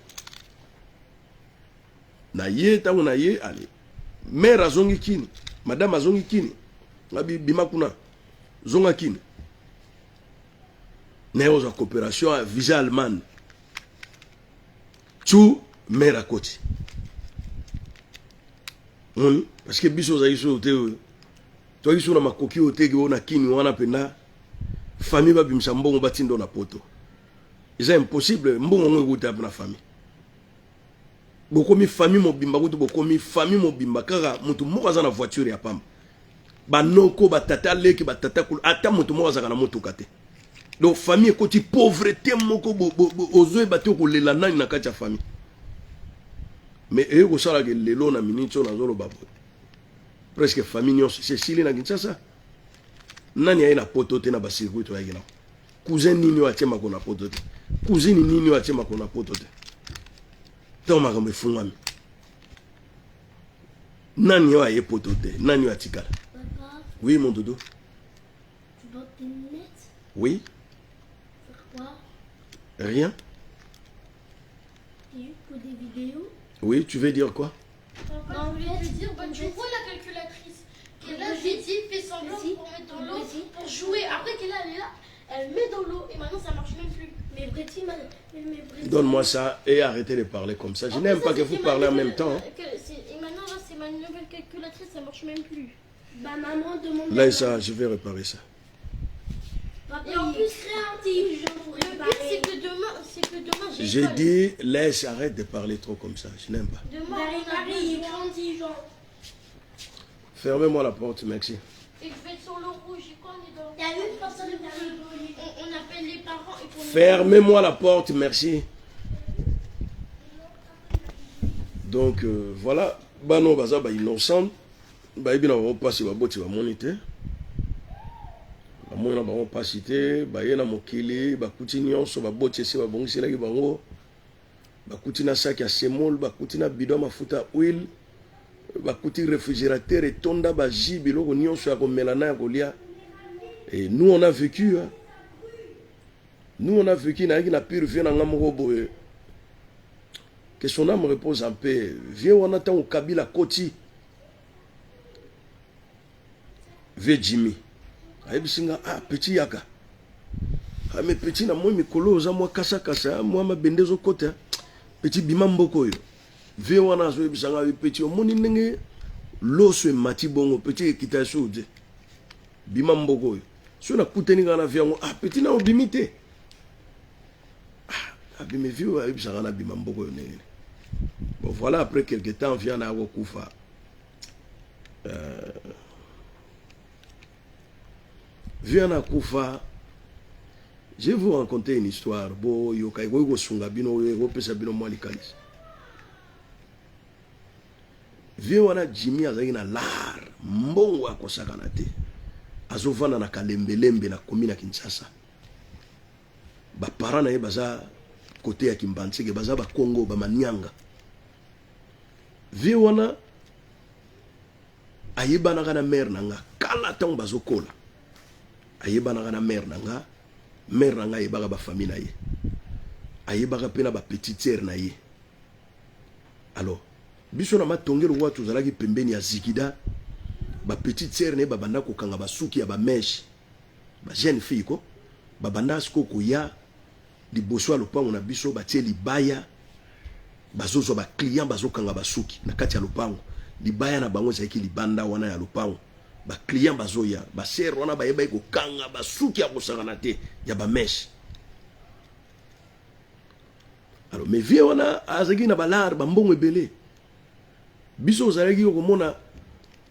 na ye tangu na ye ale mère azongi kini madame azongi kini ngabi bima kuna zonga kini néo za coopération visa allemande tu mère à côté parce que biso za iso te to iso na makoki oteki ona kini wana penda famille ba bimsa mbongo batindo na poto c'est impossible mbongo ngo kuta na famille bokomi famille mobimba kutu bokomi famille mobimba kaka mutu moko za na voiture ya pamba banoko batata leki batata kul ata mutu moko za na motuka te donc famille koti pauvreté moko ozoe bato ko lela nani na kati ya famille mais ko sala ke lelo na minito na zolo babo presque famille nyonso c'est sili na Kinshasa nani aina poto te na ba circuit ya gina cousin nini wa chema ko na poto te cousine nini wa chema ko na poto te toma kama fungami nani wa ye poto te nani wa tikala. Oui mon dodo.
Tu dois te mettre.
Oui.
Faire quoi?
Rien.
C'est juste pour des vidéos.
Oui, tu veux dire quoi?
Non, je vais te dire,
Tu vois la calculatrice qui est là, j'ai dit, fait semblant pour mettre dans l'eau, pour jouer. Après qu'elle est là, elle met dans l'eau et maintenant ça marche même plus.
Mais Bretty m'a...
Donne-moi ça et arrêtez de parler comme ça. Je n'aime pas que vous parlez en même temps.
Et maintenant là, c'est ma nouvelle calculatrice, ça marche même plus.
Bah maman demande...
Là, ça, je vais réparer ça.
Papa,
Et en
il
plus,
est très intelligent pour
Le but
réparer.
c'est que demain
J'ai
école.
dit, laisse, arrête de parler trop comme ça. Je n'aime pas.
Demain
Bah,
on a
réparer, il est
besoin.
très intelligent.
Fermez-moi la porte, merci.
Et je vais être sur le rouge, et quand on est dans...
Il y a une personne qui a rigolé.
On appelle les parents et pour...
Fermez-moi la porte, merci. Donc, voilà. Bah non, bah ça, bah innocent. Bah il va pas si va boti va moniter. Bah moi na va pas citer. Bah yena mokili. Bah kuti nyonso ba boti si va bongisi la ki bango. Bah kuti na sac ya semol. Bah kuti na bidon mafuta huile. Bah kuti réfrigérateur et tonda bah jibilo ko nyonso ya ko melana ya kolia. Et nous on a vécu. Hein. Nous on a vécu na ki na purifier na ngamoko boye. Que son âme repose en paix. Viens on attend au Kabila Koti. Vieux Jimmy. Ayebisinga petit yaka. Mais petit na moi mikolo za moi kasa kasa moi ma bendezo kota. Petit bimamboko yo. Vieux wana zo yebisanga petit o moni ndenge loso mati bongo petit kitasho de. Bimamboko yo. So na kuteni ngana viango petit na obimite. Abime vieux ayebisanga na bimamboko yo nene. Bon voilà, après quelques temps vient à Wakufa. Vient à Koufa. Je vais vous raconter une histoire. Bo yokai go sunga bino yo pesa bino mwali kalis. Vient wana Jimmy azaki na lar mbongo akosaka na te. Azovana na kalembelembe na komina Kinshasa. Ba parents na ye baza côté ya Kimbantseke baza ba Congo ba Manyanga. Vie wana ayebana kana mère nanga kala tango bazokola ayebana kana mère nanga mère na nga ayebaka bafamille na ye ayebaka mpe na bapetite sere na ye. Alors biso na matongelo wa tozalaki pembeni ya zikida bapetite sere na ye babanda kokanga basuki ya bameshe bajeune fille ko babanda siko koya liboso ya lopango na biso batie libaya bazozwa baclient bazokanga basuki na kati ya lopango libaya na bango ezalaki libanda wana ya lopango baclient bazoya basere wana bayebaki kokanga basuki ya kosangana te ya bameshe. Alors mais vie wana azalaki na balare bambongo ebele biso ozalaki komona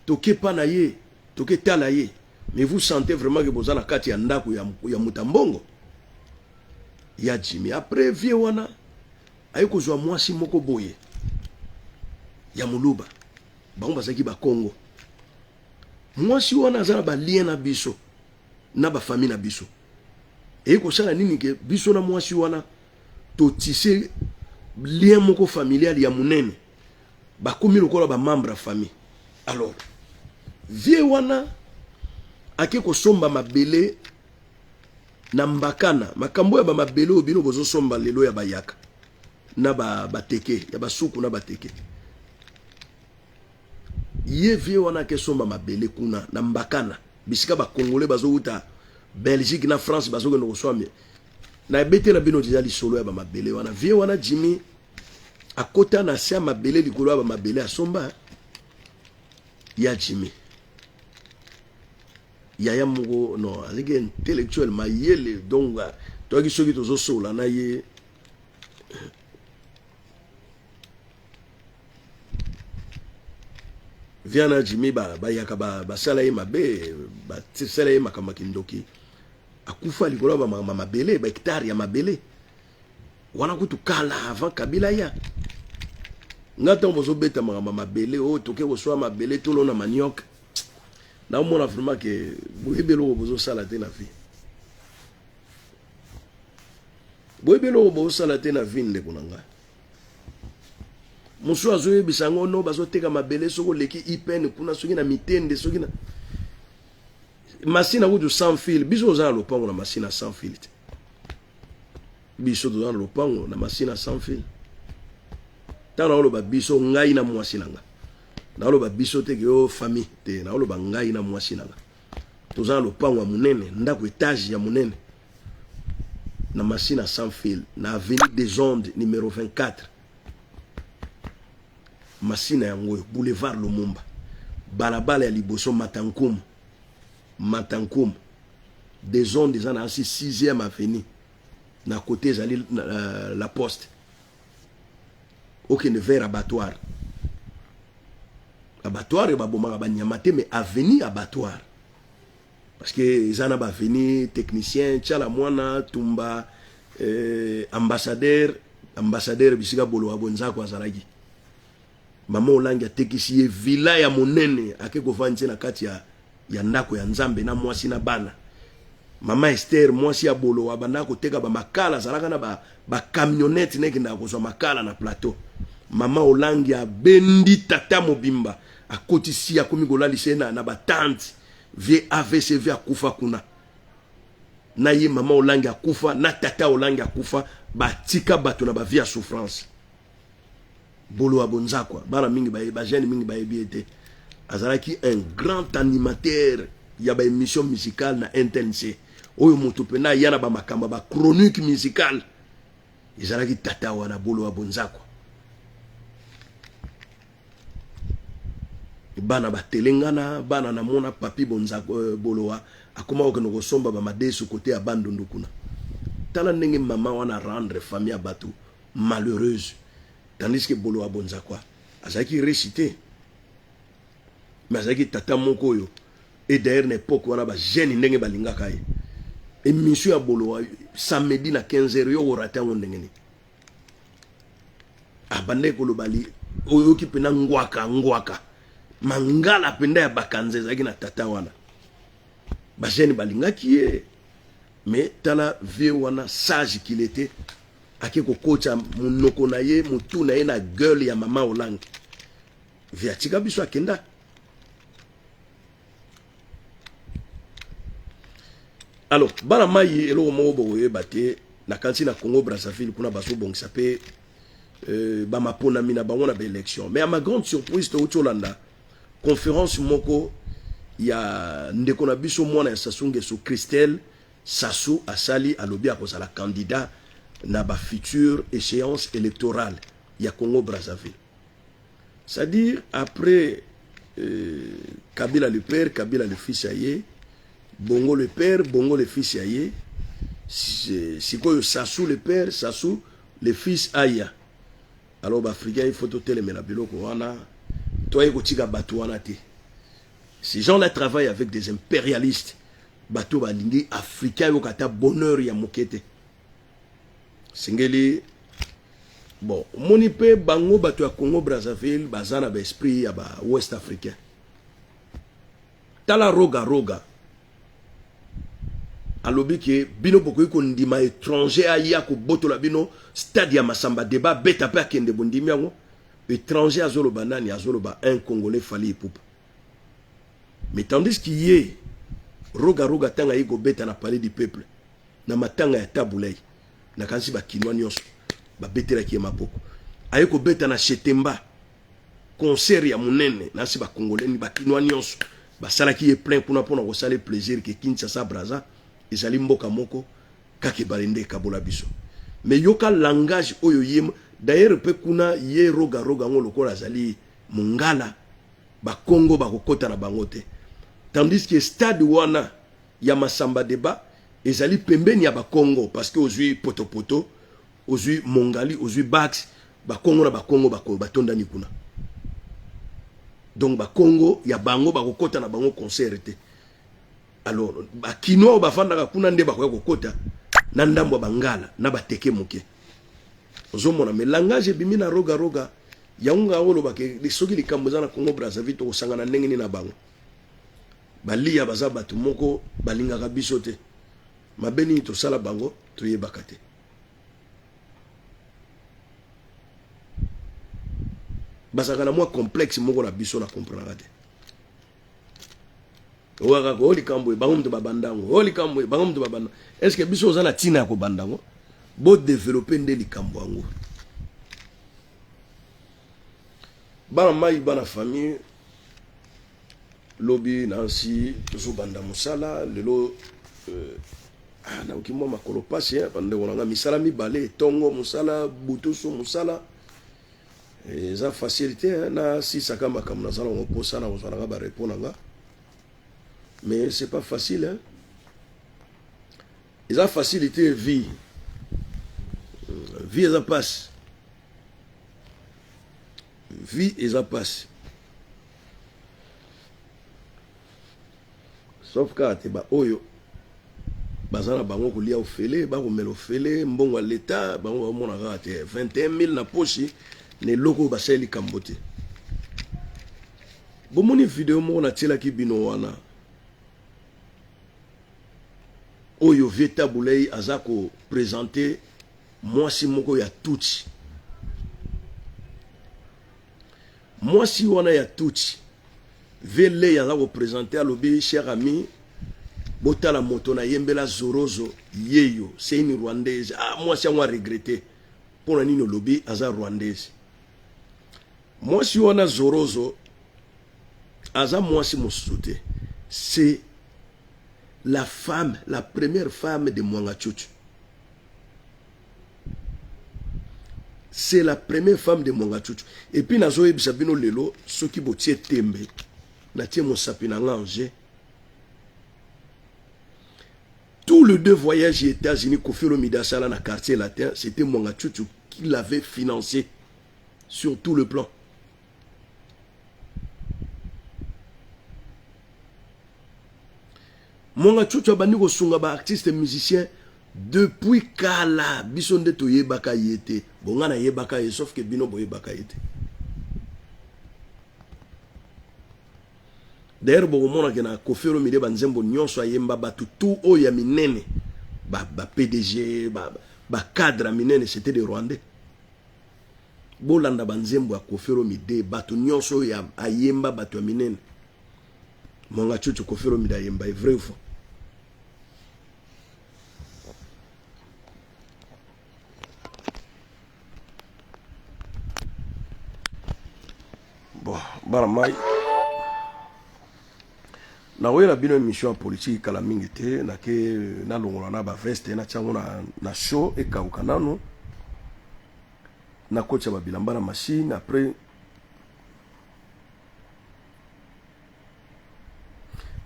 tokepa na ye toketala ye mais vous sentez vraiment que boza na kati ya ndako ya mutambongo ya Jimmy. Après vie wana ayi kozwa mwasi moko boye ya muluba bango bazaki ba Congo. Mwasi wana azala ba lien na biso na ba famille na biso e ko sala nini ke biso na mwasi wana to tissé lien moko familial ya munene ba komi lokola ba membre ya famille. Alors vie wana ake ko somba mabele na mbakana makambo ya ba mabele obino bozo somba lelo ya bayaka na bateke ya basuku na bateke ye vie wana ke somba mabele kuna na mbakana bisika ba congolais bazo uta Belgique na France bazo ke no swami na bete na bino déjà lisolo ya ba mabele wana vie wana Jimmy akota na sia mabele likolo ya ba mabele asomba ya Jimmy yaya moko non avec intellectuel mayele donc toi qui soki tozo sola na ye viana Jimmy ba yaka ba sala ye mabe ba sala ye makama kindoki akufa likolo ba mabele ba hectare ya mabele wana kutu kala avant Kabila ya ngata bozo beta mabele o toke ko swa mabele tolo na manioc na mona vraiment que boyebelo bozo sala te na vie boyebelo bozo sala te na vie ndeko nanga musu azoye bisango no bazoteka mabele soko leki ipen kuna soki na mitende soki na masina wudu sans fil biso za lopango na masina sans fil biso za lopango na masina sans fil tana oloba biso ngai na mwasi nanga na oloba biso te ke famille te na oloba ngai na mwasi nanga toza lopango ya munene ndako etage ya munene na masina sans fil na avenue des Ondes numéro 24 masina yango boulevard Lumumba balabala ya liboso Matankum des Ondes eza na 6e avenue na côté ezali la poste aucun vers abattoir et babomaka banyama te mais avenue abattoir parce que ezana ba avenue technicien tchala mwana tumba ambassadeur bisika bolo abonza kwa zalaki mama olangi atekisi ye villa ya monene ake kovanze na kati ya ndako ya nzambe na mwasi na bana mama Esther mwasi ya bolo abanda koteka ba makala zalaka na ba camionnette nekenda kozwa makala na plateau mama olangi abendi tata mobimba akotisi akomi kolalisa na ba tante vie AVCV akufa kuna na ye mama olangi akufa na tata olangi akufa batika bato na ba vie ya souffrance bolo abonza kwa bana mingi ba jeune mingi ba ebiete azalaki un grand animateur ya ba émission musicale na NTNC oyo moto pena yana ba makamba ba chronique musicale ezalaki tata wana bolo abonza kwa bana batelengana bana na mona papi bonza boloa akoma okeno kosomba ba madesu côté ya bandundu kuna tala ndenge mama wana rendre famille ya batu malheureuse tandis que boloa bonza kwa azaki récité mais azaki tata moko yo et d'ailleurs n'époque wana ba jeune ndenge balingaka ye émission ya boloa samedi na 15h yo orata ndenge ni abande ko lobali oyo ki pena ngwaka mangala penda ya bakanze zaki na tata wana ba jeune balingaki ye mais tala vie wana sage qu'il était ake ko kocha munoko na ye mutu na ye na gueule ya mama olangi viatika biso akenda. alors bana mai eloko moko bokoyeba te na kanti na Congo Brazzaville kuna bazobongisa pe bamaponami na bango na baélection. Mais à ma grande surprise touti olanda conférence moko ya ndeko na biso mwana ya Sassou Nguesso Christelle Sassou asali alobi akozala candidat na ba future échéance électorale ya Congo Brazzaville. C'est-à-dire après Kabila le père, Kabila le fils aye, Bongo le père, Bongo le fils aye, c'est quoi Sassou le père, Sassou le fils aya. Alors l'Africain il faut tout les biloko wana, toi ekotika bato wana te. Ces gens-là travaillent avec des impérialistes. Bato balingi africain yo kata bonheur ya mokete. Singeli bon, moni pe bango bato ya Congo Brazzaville bazana ba esprit ya ba West africain. Tala roga roga. Alobi ke bino poko ko ndima étranger aya ko botola bino stade ya Masamba débat beta pe akende bondimi yango. Étranger azolo banani azolo ba un Congolais fali poupa. Mais tandis qu'il y est roga roga tanga yiko beta na palais du peuple na matanga ya tabulei na kansi ba kinwa nyonso ba betela ki maboko ayiko beta na Chetemba concert ya munene na si ba congolais ni ba kinwa nyonso ba sala ki est plein pour na sala plaisir que Kinshasa Brazza ezali mboka moko kake balende kabola biso. Mais yoka langage oyo yema d'ailleurs pe kuna ye roga roga ngo lokola azali mungala ba Congo ba kokota na bangote. Tandis que stade wana ya Masamba débat ezali pembeni ya ba Congo parce que ozui potopoto ozui mongali ozui bax ba Congo na ba Congo ba batonda ni kuna. Donc ba Congo ya bango ba kokota na bango concert te. Alors ba kino ba fanda kuna nde ba kokota na ndambo bangala na bateke moke. Ozomona me langage bimina roga roga yaunga wolo bake soki likambo za na Congo Brazzaville to sangana ndenge ni na bango. Bali ya baza batu moko balingaka biso te. Mabeni to sala bango to yebaka te. Basaka na mwa complexe moko na biso na comprendre te. Oaka ko likambo bango mto babandango. Likambo bango mto babanda. Est-ce que biso za na tina ko bandango? Bo développer nde likambo ango. Bana mai bana famille lobby Nancy zubanda musala lelo na ukimwa makolo pasi pande wonanga misala mibale tongo musala butusu musala eza facilité na si saka makamna zala ngoposa na ozana ba répondre mais c'est pas facile hein. Eza facilité vie eza passe vie eza passe. Sauf que ba oyo bazana bango kulia ofele ba ko melo ofele mbongo l'état bango mona rate 21000 na poche ne loko baseli kambote. Bomoni vidéo mo na tela ki bino wana oyo Vieta Boulay azako présenter moi si moko ya tuchi moi si wana ya tuchi vele ya ko présenter alobi cher ami botala moto na yembela Zorozo yeyo c'est une rwandaise moi si moi regretter pour nini lobi aza rwandaise moi si wana Zorozo aza moi si mosuté c'est la femme, la première femme de Mwanga Chuchu. C'est la première femme de Mwanga Chuchu. Et puis, nazo ebisabino lelo, ceux qui botié tembe, na tie mon sapina nganje. Tous les deux voyages aux États-Unis, Kofi Olomide Sala na quartier latin, c'était Mwanga Chuchu qui l'avait financé sur tout le plan. Mwanga Chuchu abandi ko sunga ba artiste musicien depuis kala biso nde to yebaka yete bonga na yebaka ye sauf que bino boye baka yete. D'ailleurs bo mona ke na Kofi Olomide banzembo nyonso ayemba batu tout o ya minene ba PDG ba cadre minene c'était des Rwandais. Bolanda banzembo ya Kofi Olomide batu nyonso ya ayemba batu ya minene. Mwanga Chuchu Kofi Olomide ayemba est vrai ou faux? bana mai na wela bino émission politique kala mingi te na ke na longola na ba veste na chango na show e kauka nanu na kocha ba bilamba na machine après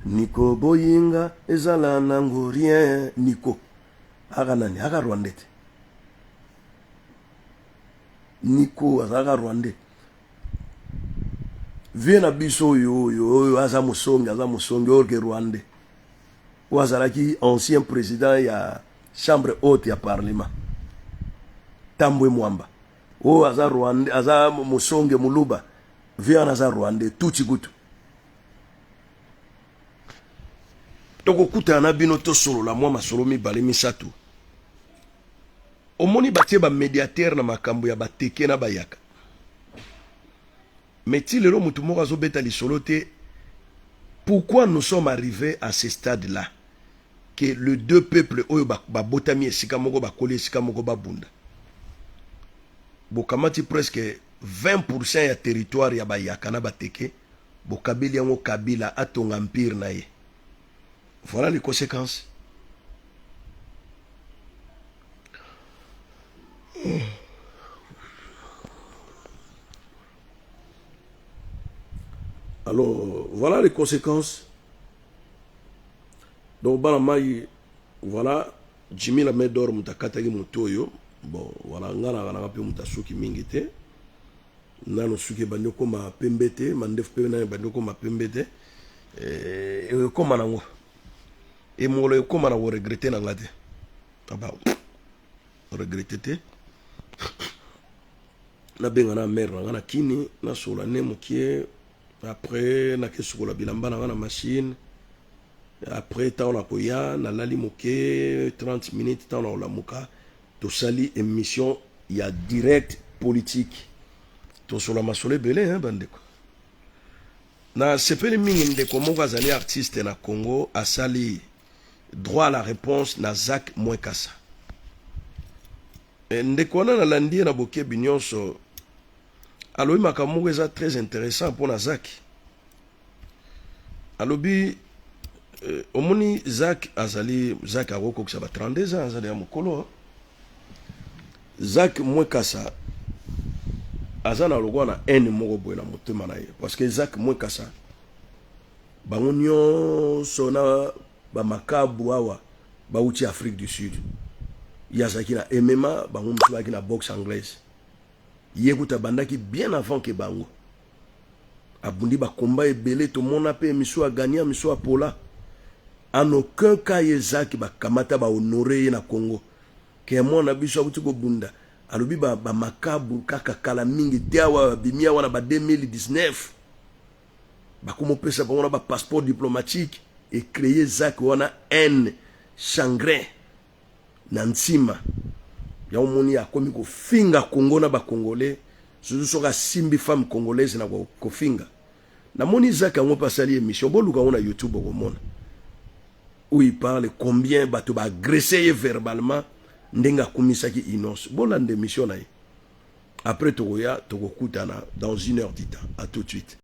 Niko boyinga ezala nango rien Niko aga nani aga Rwandete Niko aga Rwandete Viena biso yo aza musongi orge Rwandais Ouazalaki ancien président ya chambre haute ya parlement Tambwe Mwamba o aza Rwandais aza musonge muluba Viena aza Rwandais tuchi gutu Toko kuta na bino to solo la mwa masolo mibale misatu Omoni batie ba médiateur na makambo ya bateke na bayaka Mais si le mutu moko azobeta lisolo te, pourquoi nous sommes arrivés à ce stade-là que les deux peuples oyo ba botami esika moko ba koli esika moko ba bunda. Bokamati presque 20% ya territoire ya bayaka na bateke, bokabili yango kabila atonga empire na ye. Voilà les conséquences. Alors, voilà les conséquences. Donc, voilà, Jimmy la medor mutakata ki mutoyo. Bon, voilà, ngana pe mutasuki mingite. Nano suki banyoko ma pembete, mandef pe na banyoko ma pembete. Koma nango. Et molo koma na wo regretter na ngate. Aba. Regretter te. Na benga na mère na kini na sola ne mukie. Après, na kesukola bilamba na machine. Après, ta on a koya, na lali moke, 30 minutes, ta on a muka. To sali émission, il y a direct politique. To sola masole belé, hein, bandeko. Na sepeli mingi ndeko mongo azali artiste na Congo, a sali droit à la réponse na Zach Mwekasa. Ndeko na landi na boke binyonso. Alors, il est très intéressant pour Zach. Alors, Omoni Zach Azali, Zach Aroko, qui a 32 ans, Azali Amokolo. Zach Mwekasa, Azana Logwana, un moko na motemanaye. Parce que Zach Mwekasa, Bangonyo, Sona, Bamakabu, Awa, Bauti Afrique du Sud. Yazaki na MMA, Bangomusaki na boxe anglaise. Yekuta bandaki bien avant que bango abundi ba combat ebele to mona pe miso a gagné miso a pola en aucun cas Zach ba kamata ba honorer na Congo ke mona biso abuti ko bunda alobi ba makabu kaka kala mingi tiawa bimia wana ba 2019 ba komo pesa ba wana ba passeport diplomatique et créer Zach wana haine chagrin na ntsima ya omoni ya komi ko finga Congo na ba congolais surtout soka simbi femme congolaise na ko finga na moni Zach ngo pasali émission boluka on a YouTube ko mona où il parle combien bato ba agresser verbalement ndenga kumisaki Inos bolande émission na après tokoya tokokutana dans 1 heure du temps à tout de suite.